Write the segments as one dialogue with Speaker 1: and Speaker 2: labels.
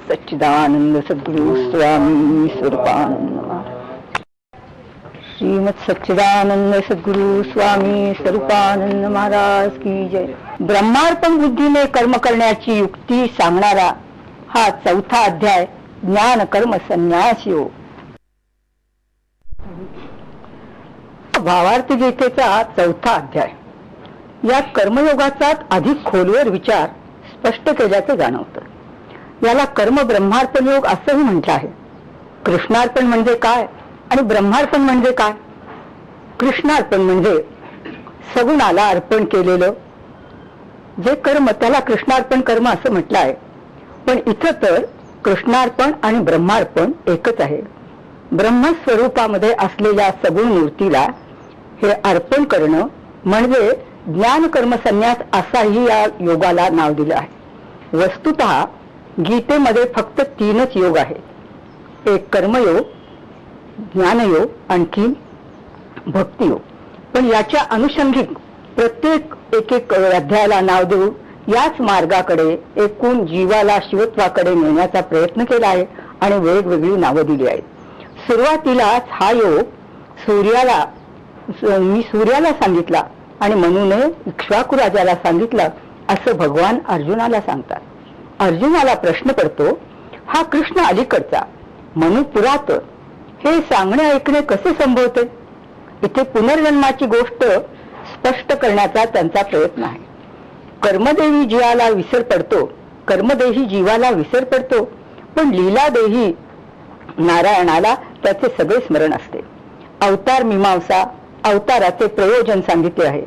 Speaker 1: सच्चिदानंद सद्गुरु स्वामी स्वरूपानंद महाराज। श्रीमद सच्चिदानंद सद्गुरु स्वामी स्वरूपानंद महाराज की जय। ब्रह्मार्पण बुद्धीने कर्म करण्याची युक्ती सांगणारा हा चौथा अध्याय ज्ञान कर्म संन्यास योग। भावार्थ गीतेचा चौथा अध्याय। यात कर्मयोगाचा अधिक खोलवर विचार स्पष्ट केल्याचं जाणवतं। याला कर्म ब्रह्मार्पण योग असंही म्हटलं आहे। कृष्णार्पण म्हणजे काय आणि ब्रह्मार्पण म्हणजे काय? कृष्णार्पण म्हणजे सगुणाला अर्पण केलेलं जे कर्म त्याला कृष्णार्पण कर्म असं म्हटलं आहे। पण इथं तर कृष्णार्पण आणि ब्रह्मार्पण एकच आहे। ब्रह्मस्वरूपामध्ये असलेल्या सगुण मूर्तीला हे अर्पण करणं म्हणजे ज्ञान कर्म संन्यास असाही या योगाला नाव दिलं आहे। वस्तुतः गीतेमध्ये फक्त तीनच योग आहेत। एक कर्मयोग, ज्ञानयोग, आणखी भक्तियोग। पण याच्या अनुषंगिक प्रत्येक एक अध्यायाला नाव देऊन याच मार्गाकडे एकूण जीवाला शिवत्वाकडे नेण्याचा प्रयत्न केला आहे आणि वेगवेगळी नावं दिली आहेत। सुरुवातीलाच हा योग मी सूर्याला सांगितला आणि मनुने इक्ष्वाकु राजाला सांगितलं असं भगवान अर्जुनाला सांगतात। अर्जुनाला प्रश्न पडतो, हा कृष्ण अलीकडचा, मनु पुरातन, हे सांगणे ऐकणे कसे संभवते? इथे पुनर्जन्माची गोष्ट स्पष्ट करण्याचा त्यांचा प्रयत्न आहे। कर्मदेवी जीवाला विसर पडतो, कर्मदेही जीवाला विसर पडतो, पण लीलादेही नारायणाला त्याचे सगळे स्मरण असते। अवतार मीमांसा अवताराचे प्रयोजन सांगितले आहे।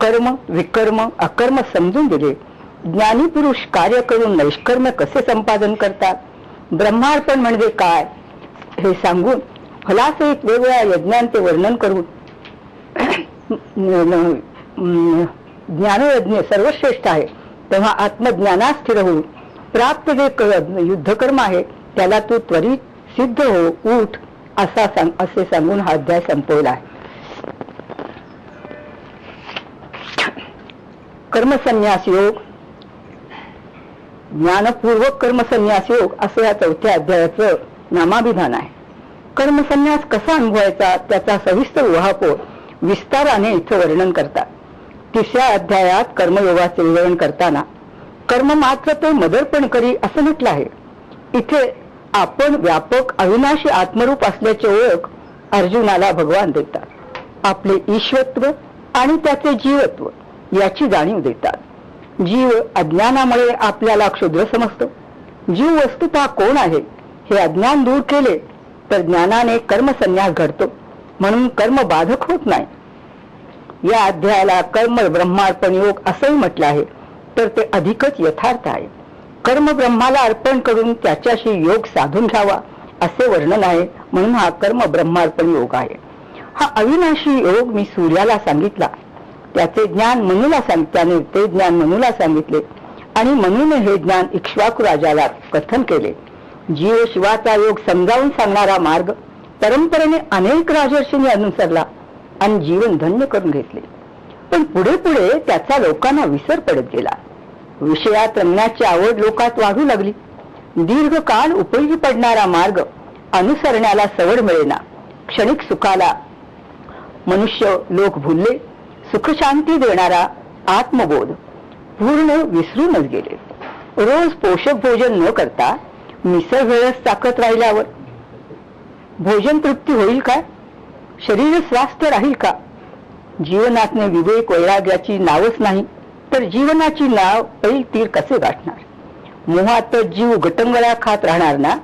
Speaker 1: कर्म विकर्म अकर्म समजून दिले। ज्ञानी पुरुष कार्य करून नैष्कर्म कसे संपादन करतात, ब्रह्मार्पण म्हणजे काय हे सांगून फलासहित वेगवेगळ्या यज्ञांचे वर्णन करून ज्ञानयज्ञ सर्वश्रेष्ठ आहे, तेव्हा आत्मज्ञानात स्थिर होऊन प्राप्त जे युद्धकर्म आहे त्याला तू त्वरित सिद्ध हो, उठ असे सांगून हा अध्याय संपवला आहे। कर्मसन्यास योग, ज्ञानपूर्वक कर्मसन्यास योग असं या चौथ्या अध्यायाचं नामाभिधान आहे। कर्मसन्यास कसा अनुभवायचा त्याचा सविस्तर उहापोह विस्ताराने इथं वर्णन करतात। तिसऱ्या अध्यायात कर्मयोगाचे विवरण करताना कर्म मात्र ते मदर्पण करी असं म्हटलं आहे। इथे आपण व्यापक अविनाशी आत्मरूप असल्याची ओळख अर्जुनाला भगवान देतात। आपले ईश्वत्व आणि त्याचे जीवत्व याची जाणीव देतात। जीव अज्ञानामुळे आपल्याला क्षुद्र समजतो। जीव वस्तुतः कोण आहे हे अज्ञान दूर केले तर ज्ञानाने कर्मसन्यास घडतो, म्हणून कर्म बाधक होत नाही। या अध्यायाला कर्म ब्रह्मार्पण योग असंही म्हटलं आहे, तर ते अधिकच यथार्थ आहे। कर्म ब्रह्माला अर्पण करून त्याच्याशी योग साधून घ्यावा असे वर्णन आहे, म्हणून हा कर्म ब्रह्मार्पण योग आहे। हा अविनाशी योग मी सूर्याला सांगितला, त्याचे ज्ञान मनुला त्याने ते ज्ञान मनुला सांगितले आणि मनुने हे ज्ञान इक्ष्वाकु राजाला कथन केले। जीव शिवाचा योग समजावून सांगणारा मार्ग परंपरेने अनेक राजर्षींनी अनुसरला आणि जीवन धन्य करून घेतले। पण पुढे पुढे त्याचा लोकांना विसर पडत गेला। विषयात रमण्याची आवड लोकात वाढू लागली। दीर्घकाळ उपयोगी पडणारा मार्ग अनुसरण्याला सवड मिळेना। क्षणिक सुखाला मनुष्य लोक भुलले। सुखशांती देणारा आत्मबोध पूर्ण विसरूनच गेले। रोज पोषक भोजन न करता मिसळ वेळच चाकत राहिल्यावर भोजन तृप्ती होईल का? शरीर स्वास्थ्य राहील का? जीवनातने विवेक वैराग्याची नावच नाही तर जीवनाची नाव पैल तीर कसे गाठणार? मोहातच जीव गटंगळ्या खात राहणार ना?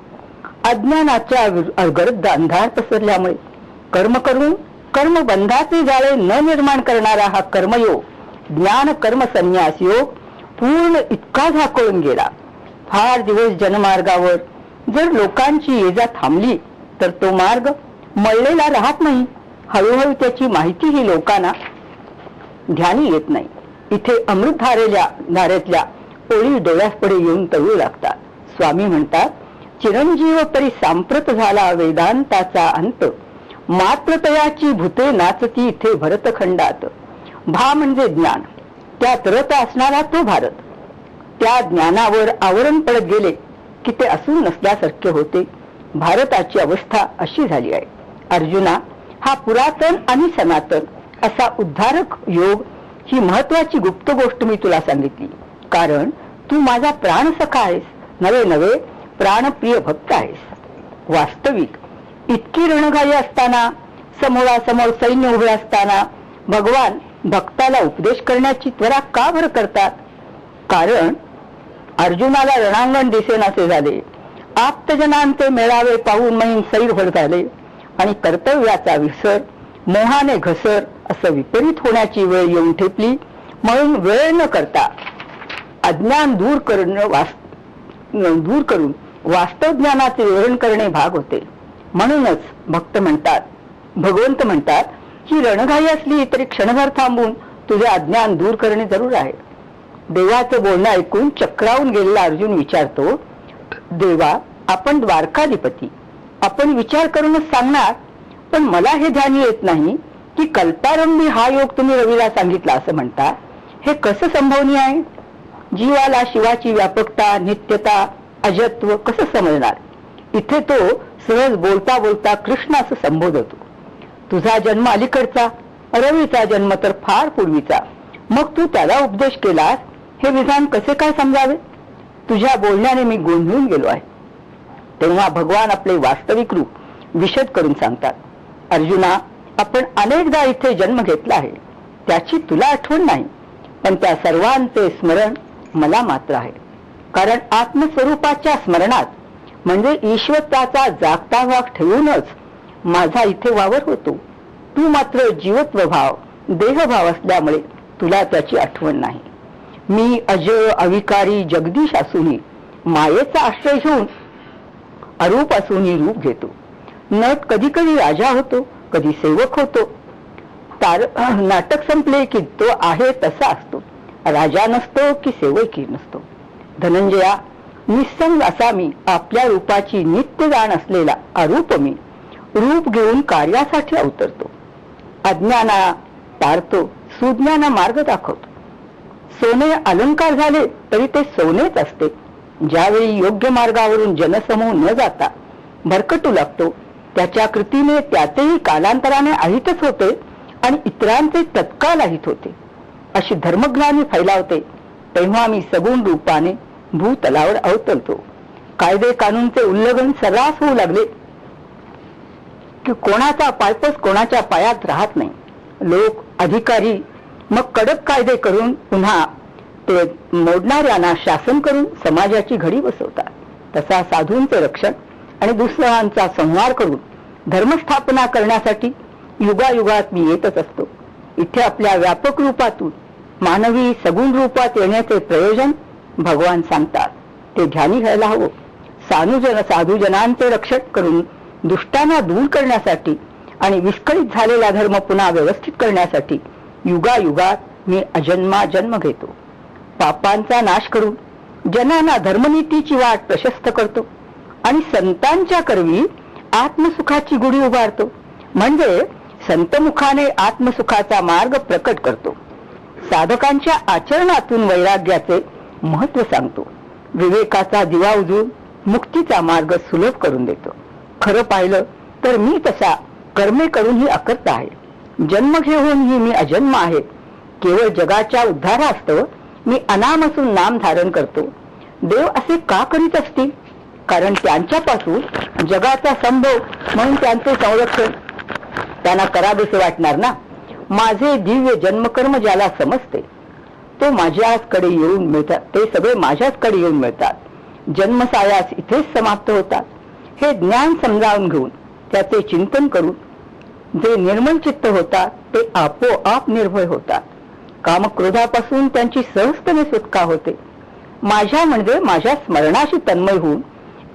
Speaker 1: अज्ञानाच्या गर्द अंधार पसरल्यामुळे कर्म करून कर्मबंधाचे जाळे न निर्माण करणारा हा कर्मयोग, ज्ञान कर्म संन्यास योग पूर्ण इतका झाकळून गेला। फार दिवस जनमार्गावर जर लोकांची ये-जा थांबली तर तो मार्ग मळलेला राहत नाही। हळूहळू त्याची माहिती ही लोकांना ध्यानी येत नाही। इथे धारेतल्या ओळी डोळ्यापुढे येऊन तळू लागतात। स्वामी म्हणतात, चिरंजीव परी सांप्रत झाला वेदांताचा अंत, मात्र तयाची भूते नाचती इथे भरतखंडात। भा म्हणजे ज्ञान, त्यात रत असणारा तो भारत। त्या ज्ञानावर आवरण पडत गेले की ते असून नसल्यासारखे होते. भारताची अवस्था अशी झाली आहे. अर्जुना, हा पुरातन आणि सनातन असा उद्धारक योग ही महत्वाची गुप्त गोष्ट मी तुला सांगितली, कारण तू माझा प्राणसखा आहेस, नवे नवे प्राणप्रिय भक्त आहेस. वास्तविक इतकी रणघाई असताना, समोरासमोर सैन्य उभे असताना भगवान भक्ताला उपदेश करण्याची त्वरा का भर करतात? कारण अर्जुनाला रणांगण दिसेनासे झाले. आप्तजनांचे मेळावे पाहून महिन सैरभर झाले आणि कर्तव्याचा विसर, मोहाने घसर असं विपरीत होण्याची वेळ येऊन ठेपली. म्हणून वेळ न करता अज्ञान दूर करून वास्तव ज्ञानाचे विवरण करणे भाग होते. म्हणूनच भगवंत म्हणतात की रणघाई असली तरी क्षणभर थांबून तुझे अज्ञान दूर करणे जरूर आहे. देवाचं बोलणं ऐकून चक्रावून गेलेला अर्जुन विचारतो, देवा, आपण द्वारकाधिपती, आपण विचार करूनच सांगणार, पण मला हे ध्यान येत नाही की कल्पारंभी हा योग तुम्ही रवीला सांगितला असं म्हणता. हे कसं संभवनीय आहे? जीवाला शिवाची व्यापकता, नित्यता, अजत्व कसं समजणार? इथे तो सहज बोलता बोलता कृष्ण असं संबोधतो. तुझा जन्म अलीकडचा, रवीचा जन्म तर फार पूर्वीचा. मग तू त्याला उपदेश केलास, हे विधान कसे काय समजावे? तुझ्या बोलण्याने मी गोंधळून गेलो आहे. तेव्हा भगवान आपले वास्तविक रूप विशद करून सांगतात. अर्जुना, आपण अनेकदा इथे जन्म घेतला आहे, त्याची तुला आठवण नाही, पण त्या सर्वांचे स्मरण मला मात्र आहे. कारण आत्मस्वरूपाच्या स्मरणात म्हणजे ईश्वराचा जागता भाग ठेवूनच माझा इथे वावर होतो. तू मात्र जीवत्व भाव, देहभाव असल्यामुळे तुला त्याची आठवण नाही. मी अजय, अविकारी, जगदीश असूनही मायेचा आश्रय घेऊन अरूप असूनही रूप घेतो. नट कधी कधी राजा होतो, कधी सेवक होतो. नाटक संपले की तो आहे तसा असतो, राजा नसतो की सेवकी नसतो. धनंजया, निस्संग असा मी, आपल्या रूपाची नित्य जाण असलेला अरूप मी, रूप घेऊन कार्यासाठी अवतरतो. अज्ञाना तारतो, सुज्ञाना मार्ग दाखवतो. सोने अलंकार झाले तरी ते सोनेच असते. ज्यावेळी योग्य मार्गावरून जनसमूह न जाता भरकटू लागतो, त्याच्या कृतीने त्याचेही कालांतराने अहितच होते आणि इतरांचे तत्काल अहित होते. अशी धर्मग्लानी फैलावते. तेव्हा मी सगुण रूपाने भूतलावर अवतरतो. कायदे कानूनचे उल्लंघन सर्रास होऊ लागले की कोणाचा पायपस कोणाच्या पायात राहत नाही. लोक, अधिकारी मग कडक कायदे करून पुन्हा ते मोडणाऱ्यांना शासन करून समाजाची घडी बसवतात. तसा साधूंचे रक्षण आणि दुसऱ्यांचा संहार करून धर्मस्थापना करण्यासाठी युगायुगात मी येतच असतो. इथे आपल्या व्यापक रूपातून मानवी सगुण रूपात येण्याचे प्रयोजन भगवान सांगतात. ते ध्यानी घ्यायला हवं. साधूजनांचे रक्षण करून दुष्टांना दूर करण्यासाठी आणि विस्कळीत झालेला धर्म पुन्हा व्यवस्थित करण्यासाठी युगायुगात मी अजन्मा जन्म घेतो. पापांचा नाश करून जनांना धर्मनीतीची वाट प्रशस्त करतो आणि संतांच्या करवी आत्मसुखाची गुढी उभारतो. म्हणजे संतमुखाने आत्मसुखाचा मार्ग प्रकट करतो. साधकांच्या आचरणातून वैराग्याचे महत्व सांगतो. विवेकाचा दिवा उजळून मुक्तीचा मार्ग सुलभ करून देतो. खरं पाहिलं तर मी तसा कर्मे करूनही अकर्ता आहे. जन्म घेऊनही मी अजन्म आहे. केवळ जगाच्या उद्धारास्तव मी अनाम असून नाम धारण करतो. देव असे का करीत असतील? कारण त्यांच्यापासून जगाचा संभव म्हणून त्यांचे संरक्षण त्यांना करावेसे वाटणार ना. माझे दिव्य जन्मकर्म ज्याला समजते तो माझ्याचकडे येऊन मिळतात. ते सगळे माझ्याचकडे येऊन मिळतात. जन्मसायास इथेच समाप्त होतात. हे ज्ञान समजावून घेऊन त्याचे चिंतन करून जे निर्मल चित्त होतात ते आपोआप निर्भय होतात. कामक्रोधापासून त्यांची सहजतेने सुटका होते. माझ्या म्हणजे माझ्या स्मरणाशी तन्मय होऊन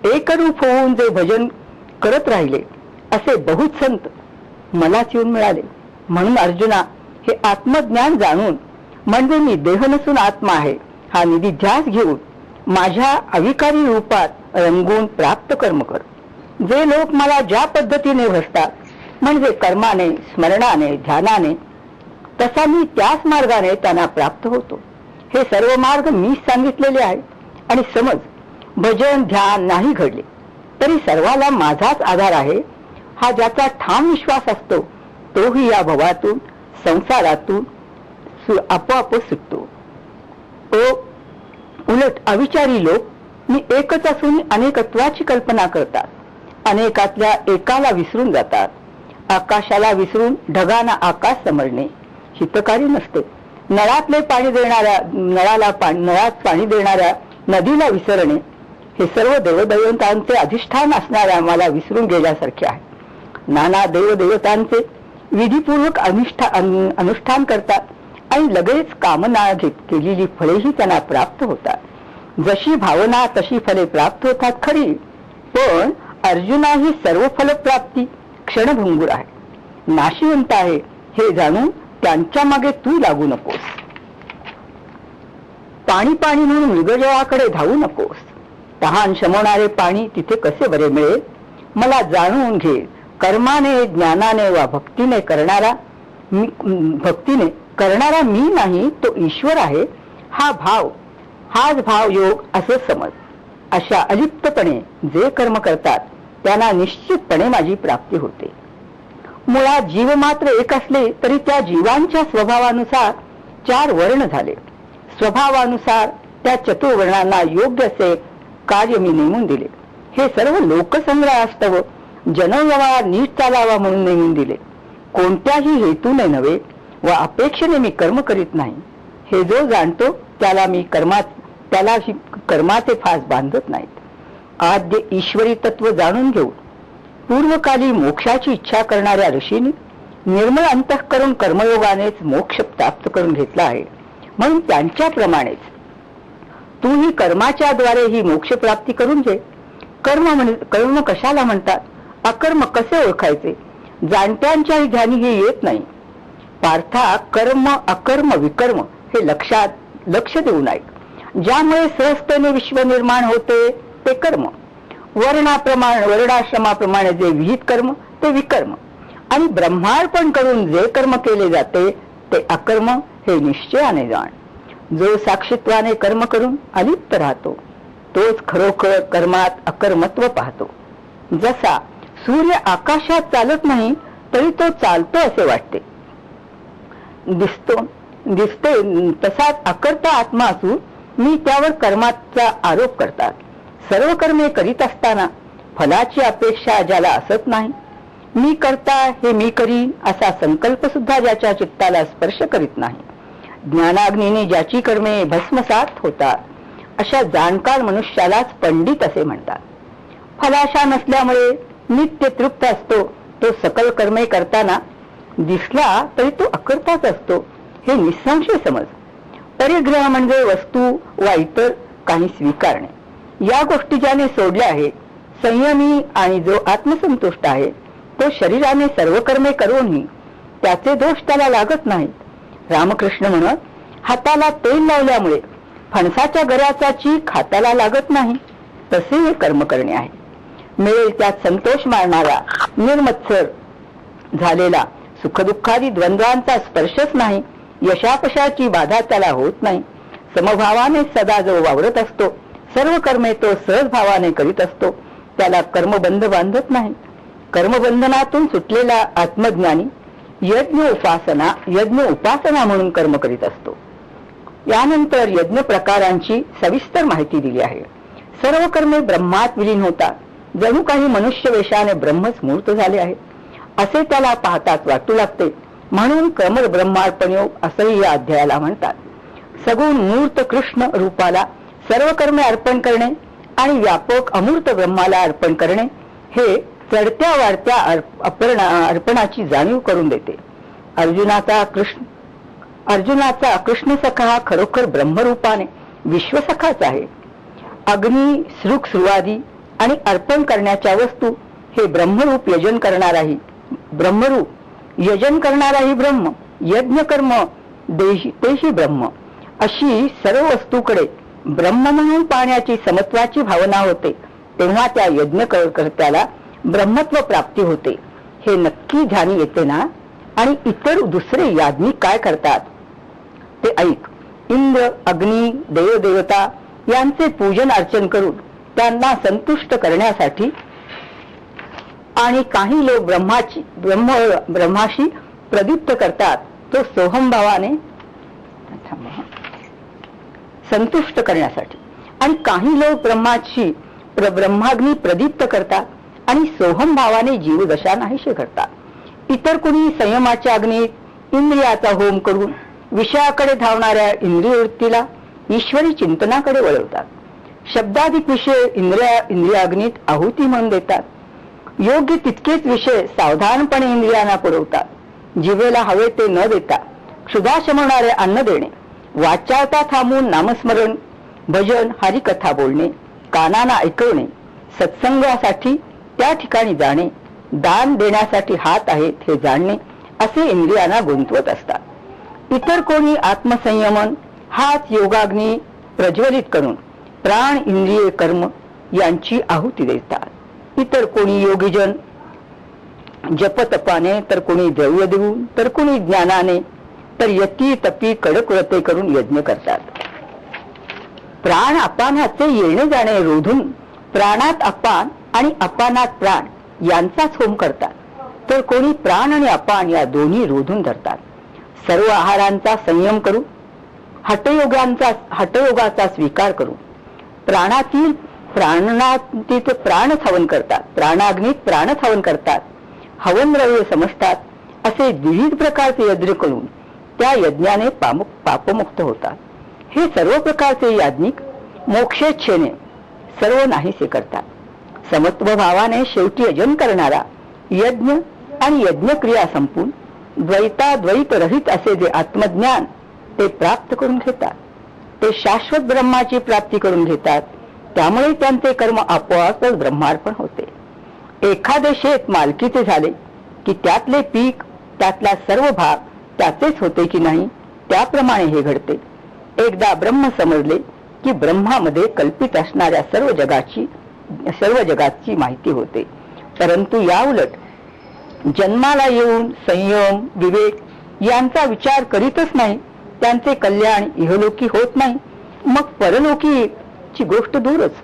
Speaker 1: एकरूप होऊन जे भजन करत राहिले असे बहुत संत मलाच येऊन मिळाले. म्हणून अर्जुना, हे आत्मज्ञान जाणून म्हणजे मी देह नसून आत्मा आहे हा निधिध्यास घेऊन माझ्या अविकारी रूपात रंगून प्राप्त कर्म कर. जे लोक मला ज्या पद्धतीने भजतात म्हणजे कर्माने, स्मरणाने, ध्यानाने, तसा मी त्याच मार्गाने त्यांना प्राप्त होतो. हे सर्व मार्ग मीच सांगितलेले आहे. आणि समज भजन ध्यान नाही घडले तरी सर्वाला माझाच आधार आहे हा ज्याचा ठाम विश्वास असतो तोही या भवातून संसारातून आपोआपच सुटतो. उलट अविचारी लोक मी एकच असून अनेकत्वाची कल्पना करतात. अनेकातल्या एकाला विसरून जातात. आकाशाला विसरून ढगांना आकाश समजणे हितकारी नसते. नळात पाणी देणाऱ्या नदीला विसरणे हे सर्व देवदेवतांचे अधिष्ठान असणाऱ्या मला विसरून गेल्यासारखे आहे. नाना देवदेवतांचे विधीपूर्वक अनुष्ठान करतात आणि लगेच कामना केलेली फळेही त्यांना प्राप्त होतात. जशी भावना तशी फले प्राप्त होतात खरी, पण अर्जुना ही सर्व फलप्राप्ती क्षणभंगूर आहे, नाशिवंत आहे हे जाणून त्यांच्या मागे तू लागू नकोस. पाणी पाणी म्हणून मृगजळाकडे धावू नकोस. तहान शमवणारे पाणी तिथे कसे बरे मिळेल? मला जाणून घे. कर्माने ज्ञानाने वा भक्तीने करणारा मी नाही तो ईश्वर आहे. हाच भाव योग असं समज. अशा अलिप्तपणे जे कर्म करतात त्यांना निश्चितपणे माझी प्राप्ती होते. मुळात जीव मात्र एक असले तरी त्या जीवांच्या स्वभावानुसार 4 वर्ण झाले. स्वभावानुसार त्या चतुर्वर्णांना योग्य असे कार्य मी नेमून दिले. हे सर्व लोकसंग्रहास्तव जनव्यवहार नीट चालावा म्हणून नेमून दिले. कोणत्याही हेतूने नव्हे व अपेक्षेने मी कर्म करीत नाही. हे जो जाणतो त्याला कर्माचे फास बांधत नाहीत. आद्य ईश्वरी तत्व जाणून घेऊन पूर्वकाली मोक्षाची इच्छा करणाऱ्या ऋषींनी निर्मळ अंतःकरण कर्मयोगानेच मोक्ष प्राप्त करून घेतला आहे. म्हणून त्यांच्याप्रमाणेच तूही कर्माच्या द्वारे ही मोक्ष प्राप्ती करून घे. कर्म कशाला म्हणतात? अकर्म कसे ओळखायचे? जाणत्यांच्याही ध्यानी हे येत नाही. पार्था, कर्म अकर्म विकर्म हे लक्ष देऊ नये. ज्यामुळे सहजतेने विश्व निर्माण होते ते कर्म. वर्णाश्रमाप्रमाणे जे विहित कर्म ते विकर्म आणि ब्रह्मार्पण करून जे कर्म केले जाते ते अकर्म हे निश्चयाने जाण. जो साक्षीत्वाने कर्म करून अलिप्त राहतो तोच खरोखर कर्मात अकर्मत्व पाहतो. जसा सूर्य आकाशात चालत नाही तरी तो चालतो असे वाटते दिसते तसाच अकर्ता आत्मा असून मी त्यावर कर्माचा आरोप करतात. सर्व कर्मे करीत असताना फलाची अपेक्षा ज्याला असत नाही, मी करता हे मी करीन असा संकल्प सुद्धा ज्याच्या चित्ताला स्पर्श करीत नाही, ज्ञानाग्नीने ज्याची कर्मे भस्मसात होतात अशा जाणकार मनुष्यालाच पंडित असे म्हणतात. फलाशा नसल्यामुळे नित्य तृप्त असतो तो सकल कर्मे करताना दिसला तरी तो अकर्ताच असतो हे निसंशय समज. परिग्रह म्हणजे वस्तू वा इतर काही स्वीकारणे. या गोष्टी ज्याने सोडल्या आहेत, संयमी आणि जो आत्मसंतुष्ट आहे तो शरीराने सर्व कर्मे करूनही त्याचे दोष त्याला लागत नाहीत. रामकृष्ण म्हणत, हाताला तेल लावल्यामुळे फणसाच्या गऱ्याचा चीक हाताला लागत नाही तसे हे कर्म करणे आहे. मिळेल त्यात संतोष मारणारा, निर्मत्सर झालेला, सुखदुःखादी द्वंद्वांचा स्पर्शच नाही, यशापशाची बाधा त्याला होत नाही, समभावाने सदा जो वावरत असतो, सर्व कर्मे तो सहज भावाने करीत असतो, त्याला कर्मबंध बांधत नाही. कर्मबंधनातून सुटलेला आत्मज्ञानी यज्ञ उपासना म्हणून कर्म करीत असतो. यानंतर यज्ञ प्रकारांची सविस्तर माहिती दिली आहे. सर्व कर्मे ब्रह्मात विलीन होतात. जणू काही मनुष्य वेशाने ब्रह्मच मूर्त झाले आहे असे त्याला पाहताच वाटू लागते. म्हणून क्रम ब्रह्मार्पण योग असंही या अध्यायाला म्हणतात. सगुण मूर्त कृष्ण रूपाला सर्व कर्मे अर्पण करणे आणि व्यापक अमूर्त ब्रह्माला अर्पण करणे हे चढत्या वाढत्या अर्पणाची जाणीव करून देते. अर्जुनाचा कृष्ण सखा हा खरोखर ब्रह्मरूपाने विश्वसखाच आहे. अग्नी, सृग, सुवादी आणि अर्पण करण्याच्या वस्तू हे ब्रह्मरूप यजन करणाराही ब्रह्म, यज्ञ कर्म तेही ब्रह्म, अशी सर्व वस्तूकडे ब्रह्म म्हणून पाहण्याची समत्वाची भावना होते. तेव्हा त्या यज्ञ कर्त्याला ब्रह्मत्व प्राप्ती होते हे नक्की ध्यानी येते ना. आणि इतर दुसरे याज्ञिक काय करतात ते ऐक. इंद्र, अग्नी, देवदेवता यांचे पूजन अर्चन करून त्यांना संतुष्ट करण्यासाठी, आणि काही लोक ब्रह्माशी प्रदीप्त करतात तो सोहमभावाने संतुष्ट करण्यासाठी, आणि काही लोक ब्रह्माग्नी प्रदीप्त करतात आणि सोहम भावाने जीवदशा नाहीशी करतात. इतर कोणी संयमाच्या अग्नीत इंद्रियाचा होम करून विषयाकडे धावणाऱ्या इंद्रियवृत्तीला ईश्वरी चिंतनाकडे वळवतात. शब्दाधिक विषय इंद्रियाग्नीत आहुती म्हणून देतात. योग्य तितकेच विषय सावधानपणे इंद्रियांना पुरवतात. जिभेला हवे ते न देता क्षुधा शमवणारे अन्न देणे, वाचाळता थांबून नामस्मरण, भजन, हरिकथा बोलणे, कानांना ऐकवणे, सत्संगासाठी त्या ठिकाणी जाणे, दान देण्यासाठी हात आहेत हे जाणणे, असे इंद्रियांना गुंतवत असतात. इतर कोणी आत्मसंयमन हाच योगाग्नी प्रज्वलित करून प्राण, इंद्रिय, कर्म यांची आहुती देतात. इतर कोणी योगीजन जपतपाने, तर कोणी द्रव्य देऊन, तर कोणी ज्ञानाने, तर यती तपी कडक व्रते करून यज्ञ करतात. प्राण अपानाचे येणे जाणे रोधून प्राणात अपान आणि अपानात प्राण यांचाच होम करतात. तर कोणी प्राण आणि अपान या दोन्ही रोधून धरतात. सर्व आहारांचा संयम करून हठयोगाचा स्वीकार करून प्राणातील प्राण हवन करतात, प्राणाग्नीत प्राण हवन करतात, हवन द्रव्य समजतात. असे विविध प्रकारचे यज्ञ करून त्या यज्ञाने पापमुक्त होतात. हे सर्व प्रकारचे याज्ञिक मोक्षेच्छेने सर्व नाहीसे करतात. समत्व भावाने शेवटी यजन करणारा यज्ञ आणि यज्ञक्रिया संपून द्वैत रहित असे जे आत्मज्ञान ते प्राप्त करून घेतात. ते शाश्वत ब्रह्माची प्राप्ती करून घेतात. त्यामुळे त्यांचे कर्म आपोआपच ब्रह्मार्पण होते. एखादे शेत मालकीचे झाले की त्यातले पीक, त्यातला सर्व भाग त्याचेच होते की नाही, त्याप्रमाणे हे घडते. एकदा ब्रह्म समजले की ब्रह्मामध्ये कल्पित असणाऱ्या सर्व जगाची माहिती होते. परंतु याउलट जन्माला येऊन संयम, विवेक यांचा विचार करीतच नाही, त्यांचे कल्याण इहलोकी होत नाही, मग परलोकीची गोष्ट दूरच.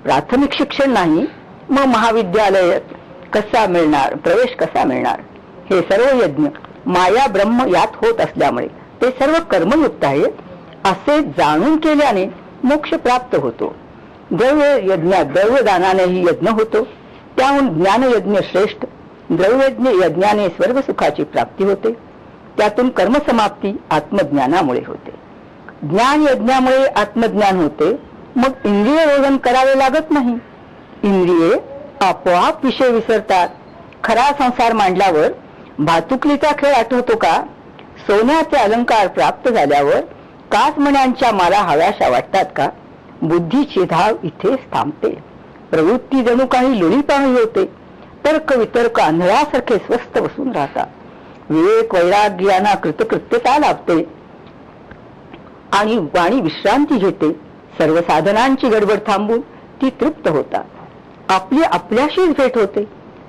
Speaker 1: प्राथमिक शिक्षण नाही, मग महाविद्यालयात कसा मिळणार, प्रवेश कसा मिळणार. हे सर्व यज्ञ माया ब्रह्म यात होत असल्यामुळे ते सर्व कर्मयुक्त आहेत असे जाणून केल्याने मोक्ष प्राप्त होतो. द्रव्यदानानेही यज्ञ होतो, त्याहून ज्ञानयज्ञ श्रेष्ठ. द्रव्यज्ञ यज्ञाने स्वर्ग सुखाची प्राप्ती होते, त्यातून कर्मसमाप्ती आत्मज्ञानामुळे होते. ज्ञान यज्ञामुळे आत्मज्ञान होते, मग इंद्रिय रोधन करावे लागत नाही. इंद्रिये आपोआप विषय विसरतात. खरा संसार मांडल्यावर भातुकलीचा खेळ आठवतो का? सोन्याचे अलंकार प्राप्त झाल्यावर काचमण्यांच्या माला हव्याशा वाटतात का? बुद्धीची धाव इथेच थांबते. प्रवृत्ती जणू काही लोळीपाणी होते. तर्क वितर्क आंधळासारखे स्वस्थ बसून राहतात. विवेक वैराग्याना कृतकृत्यता लाभते आणि वाणी विश्रांती घेते. सर्व साधनांची गडबड थांबून ती तृप्त होतात. आपल्याशीच भेट होते.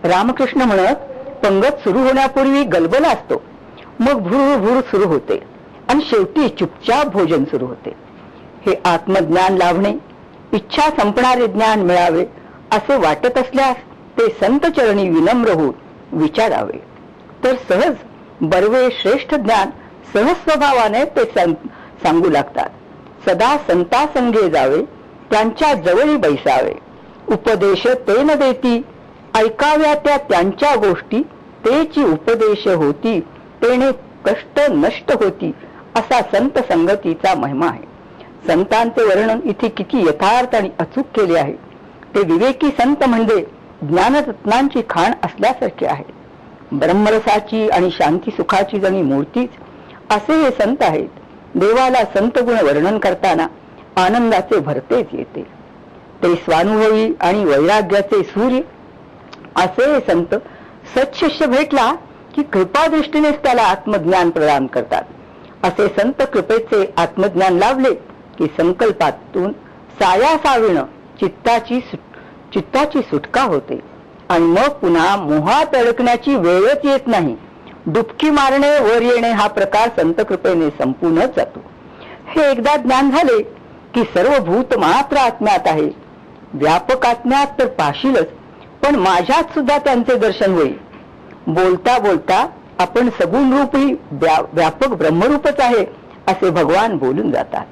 Speaker 1: रामकृष्ण म्हणत, पंगत सुरू होण्यापूर्वी गलबला असतो, मग भूर सुरू होते आणि शेवटी चुपचाप भोजन सुरू होते. हे आत्मज्ञान लाभणे, इच्छा संपणारे ज्ञान मिळावे असे वाटत असल्यास ते संत चरणी विनम्र होऊन विचारावे. तर सहज बर्वे श्रेष्ठ ज्ञान सहज स्वभावाने ते सांगू लागतात. सदा संतासंगे जावे, त्यांच्या जवळी बैसावे. उपदेश ते न देती, ऐकाव्या त्या त्यांच्या गोष्टी. तेची उपदेश होती, तेने कष्ट नष्ट होती. असा संत संगतीचा महिमा आहे. संतांचे वर्णन इथे किती यथार्थ आणि अचूक केले आहे. ते विवेकी संत म्हणजे ज्ञानरत्नांची खाण असल्यासारखे आहे. ब्रह्मरसाची आणि शांती सुखाची जणी मूर्तीच असे हे संत आहेत. देवाला संत गुण वर्णन करताना आनंदाचे भरतेच येते. ते स्वानुभवी आणि वैराग्याचे सूर्य असे हे संत. सत्शिष्य भेटला की कृपादृष्टीनेच त्याला आत्मज्ञान प्रदान करतात. असे संत कृपेचे आत्मज्ञान लाभले की संकल्पातून सायासाविण चित्ताची सुटका होते आणि मग पुन्हा मोहात अडकण्याची वेळच येत नाही. डुबकी मारणे, वर येणे हा प्रकार संत कृपेने संपूनच जातो. हे एकदा ज्ञान झाले की सर्व भूत मात्र आत्म्यात आहे. व्यापकाज्ञात तर पाशीलच, पण माझ्यात सुद्धा त्यांचे दर्शन होईल. बोलता बोलता आपण सगुण रूपी व्यापक ब्रह्मरूपच आहे असे भगवान बोलून जातात.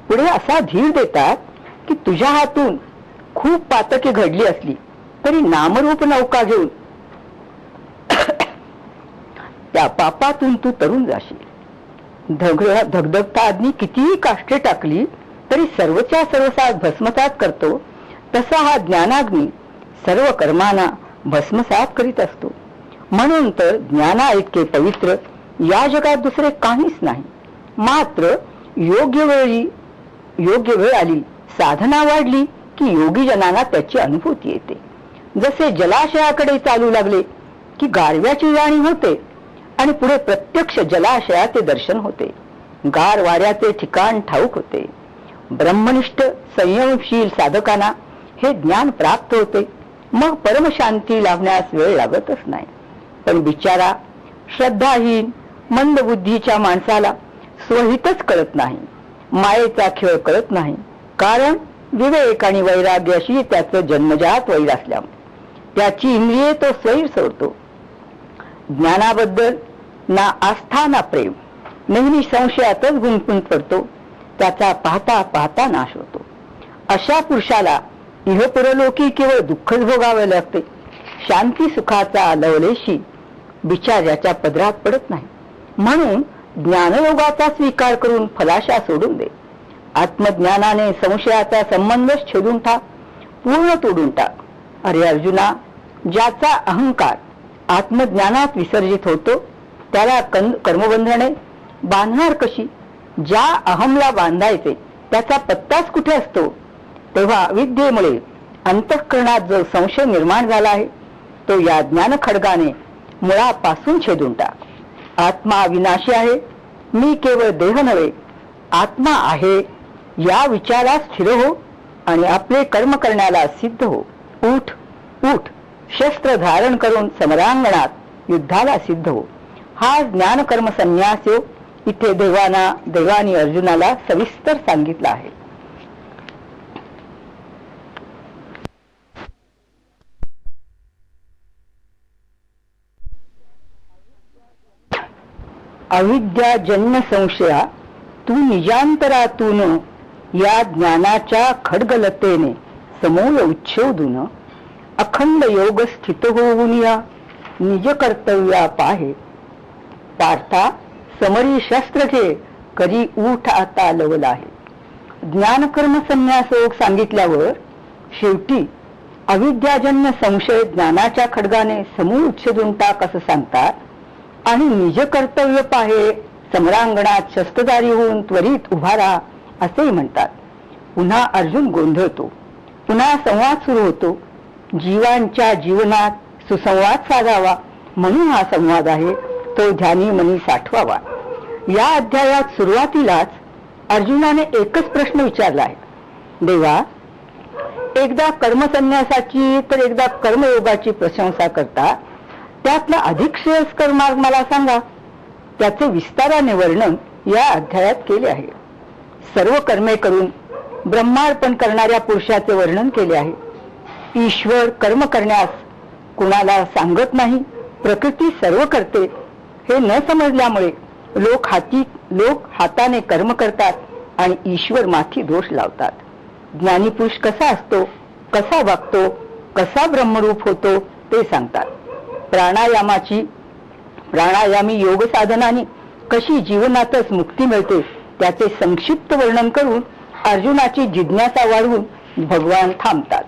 Speaker 1: पुढे असा धीर देतात की तुझ्या हातून खूप पातके घडली असली तरी नामरूप नौका घेऊन त्या पापातून तू तरुण जाशील. धगधगता अग्नी कितीही काष्टे टाकली तरी सर्वच्या सर्वसात भस्मसात करतो, तसा हा ज्ञानाग्नी सर्व कर्मांना भस्मसात करीत असतो. म्हणून तर ज्ञाना इतके पवित्र या जगात दुसरे काहीच नाही. मात्र योग्य वेळ आली, साधना वाढली की योगी जनांना त्याची अनुभूती येते. जसे जलाशयाकडे चालू लागले की गारव्याची जाणीव होते आणि पुढे प्रत्यक्ष जलाशयाचे दर्शन होते. गार वाऱ्याचे ठिकाण ठाऊक होते. ब्रह्मनिष्ठ संयमशील साधकांना हे ज्ञान प्राप्त होते. मग परमशांती लाभण्यास वेळ लागतच नाही. पण बिचारा श्रद्धाहीन मंद बुद्धीच्या माणसाला स्वहितच कळत नाही, मायेचा खेळ कळत नाही. कारण विवेक आणि वैराग्याशी त्याचं जन्मजात वैर असल्यामुळे त्याची इंद्रिये तो स्वैर सोडतो. ज्ञानाबद्दल ना आस्था ना प्रेम, नेहमी संशयातच गुंतून पडतो. त्याचा पाहता पाहता नाश होतो. अशा पुरुषाला इहपरलोकी केवळ दुःखच भोगावे लागते. शांती सुखाचा लवलेशी बिचाऱ्याच्या पदरात पडत नाही. म्हणून ज्ञानयोगाचा स्वीकार करून फलाशा सोडून दे. आत्मज्ञानाने संशयाचा संबंधच छेदून टाक, पूर्ण तोडून टाक. अरे अर्जुना, ज्याचा अहंकार आत्मज्ञानात विसर्जित होतो त्याला कर्मबंधने बांधणार कशी? ज्या अहमला बांधायचे त्याचा पत्ताच कुठे असतो? तेव्हा विद्येमुळे अंतःकरणात जो संशय निर्माण झाला आहे तो या ज्ञान खड्गाने मुळापासून छेदून टाक. आत्मा विनाशी आहे, मी केवळ देह नव्हे, आत्मा आहे या विचारात स्थिर हो आणि आपले कर्म करण्याला सिद्ध हो. उठ उठ, शस्त्र धारण करून समरांगणात युद्धाला सिद्ध हो. हा ज्ञान कर्म संन्यास योग इथे देवानी अर्जुनाला सविस्तर सांगितला आहे. अविद्या जन्म संशया तू निजांतरातून या ज्ञानाच्या खड्गलतेने समूळ उच्छेदून अखंड योग स्थित होऊन या निज कर्तव्या पाहे. पार्था समरी शस्त्र घे, करी उठ आता लवला आहे. ज्ञानकर्म संन्यास योग सांगितल्यावर शेवटी अविद्याजन्य संशय ज्ञानाच्या खड्गाने समूळ उच्छेदून टाक असं सांगतात आणि निज कर्तव्य पाहे सम्रांगणात शस्त्रधारी होऊन त्वरित उभा राहा असेही म्हणतात. पुन्हा अर्जुन गोंधळतो. पुन्हा संवाद सुरू होतो. जीवांच्या जीवनात सुसंवाद साधावा म्हणून हा संवाद आहे, तो ध्यानी मनी साठवावा. या अध्यायात सुरुवातीलाच अर्जुनाने एकच प्रश्न विचारला आहे. देवा, एकदा कर्मसन्यासाची तर एकदा कर्मयोगाची प्रशंसा करता, त्यातला अधिक श्रेयस्कर मार्ग मला सांगा. त्याचे विस्ताराने वर्णन या अध्यायात केले आहे. सर्व कर्मे करून ब्रह्मार्पण करणाऱ्या पुरुषाचे वर्णन केले आहे. ईश्वर कर्म करण्यास कुणाला सांगत नाही, प्रकृती सर्व करते हे न समजल्यामुळे लोक हाताने कर्म करतात आणि ईश्वर माथी दोष लावतात. ज्ञानी पुरुष कसा असतो, कसा वागतो, कसा ब्रह्मरूप होतो ते सांगतात. प्राणायामी योग साधनाने कशी जीवनातच मुक्ती मिळते त्याचे संक्षिप्त वर्णन करून अर्जुनाची जिज्ञासा वाढवून भगवान थांबतात.